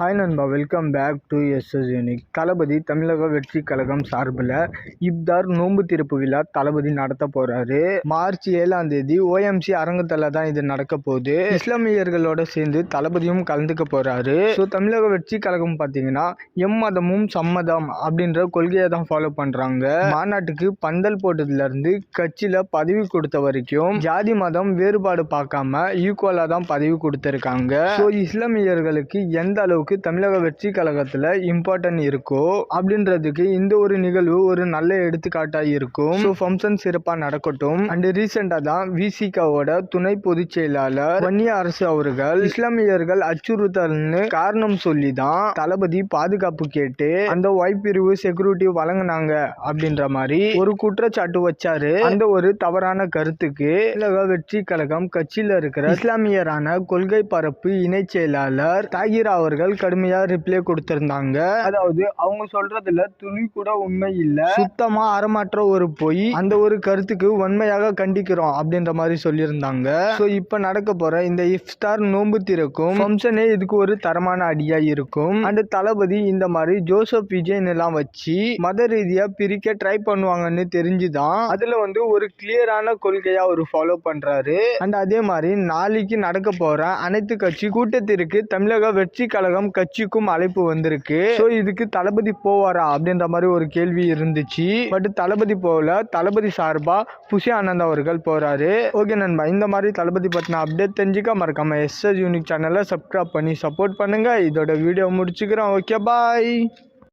Hi நண்பா, welcome back to S S Unique. Thalapathy Tamizhaga Vettri கழகம் சார்பில் இப்தார் நோன்பு திறப்பு விழா தளபதி நடத்த போறாரு. மார்ச் 7 ஓஎம்சி அரங்கத்தில் தான் இது நடக்க போகுது. இஸ்லாமியர்களோட சேர்ந்து தளபதியும் கலந்துக்க போறாரு. ஸோ தமிழக வெற்றி கழகம் பார்த்தீங்கன்னா எம்மதமும் சம்மதம் அப்படின்ற கொள்கையை தான் ஃபாலோ பண்றாங்க. மாநாட்டுக்கு பந்தல் போட்டதுல இருந்து கட்சியில பதவி கொடுத்த வரைக்கும் ஜாதி மதம் வேறுபாடு பார்க்காம ஈக்குவலா தான் பதவி கொடுத்திருக்காங்க. ஸோ இஸ்லாமியர்களுக்கு எந்த அளவுக்கு தமிழக வெற்றி கழகத்துல இம்பார்ட்டன்ட் இருக்கோ அப்படின்றதுக்கு இந்த ஒரு நிகழ்வு ஒரு நல்ல எடுத்துக்காட்டா இருக்கும். ஸோ ஃபங்க்ஷன் சிறப்பா நடக்கட்டும். அண்ட் ரீசெண்டா தான் விசிகாவோட துணை பொதுச் செயலாளர் வன்னிய அரசு அவர்கள் இஸ்லாமியர்கள் அச்சுறுத்தல்னு காரணம் சொல்லி தான் தளபதி பாதுகாப்பு கேட்டு அந்த ஒய் பிரிவு செக்யூரிட்டி வழங்கினாங்க அப்படின்ற மாதிரி ஒரு குற்றச்சாட்டு வச்சாரு. அந்த ஒரு தவறான கருத்துக்கு தமிழக வெற்றி கழகம் கட்சியில இருக்கிற இஸ்லாமியரான கொள்கை பரப்பு இணை செயலாளர் தாகிரா அவர்கள் கடுமையா ரிப்ளை கொடுத்திருந்தாங்க. அதாவது அவங்க சொல்றதுல துளி கூட உண்மை இல்ல, சுத்தமா அறமாற்ற ஒரு பொய், அந்த ஒரு கருத்துக்கு வன்மையாக கண்டிக்கிறோம் அப்படின்ற மாதிரி சொல்லியிருந்தாங்க. சோ இப்ப நடக்க போற இந்த இஃப்தார் நோன்பு திறக்கும் ஃபங்க்ஷனே இதுக்கு ஒரு தரமான அடியா இருக்கும். அண்ட் தளபதி இந்த மாதிரி ஜோசப் விஜய் எல்லாம் வச்சு மத ரீதியா பிரிக்க ட்ரை பண்ணுவாங்கன்னு தெரிஞ்சுதான் அதுல ஒரு கிளியரான கொள்கையா ஒரு ஃபாலோ பண்றாரு. அண்ட் அதே மாதிரி நாளைக்கு நடக்க போற அனைத்து கட்சி கூட்டத்திற்கு தமிழக வெற்றி கழகம் கட்சிக்கும் அழைப்பு வந்திருக்கு. சோ இதுக்கு தளபதி போவாரா அப்படின்ற மாதிரி ஒரு கேள்வி இருந்துச்சு. பட் தளபதி போகல, தளபதி சார்பா புஷி ஆனந்த் அவர்கள் போறாரு. ஓகே நண்பா, இந்த மாதிரி தளபதி பத்தின அப்டேட் தெரிஞ்சுக்க மறக்காம எஸ்எஸ் யூனிக் சேனலை சப்ஸ்கிரைப் பண்ணி சப்போர்ட் பண்ணுங்க. இதோட வீடியோ முடிச்சுக்கிறோம். ஓகே, பாய்.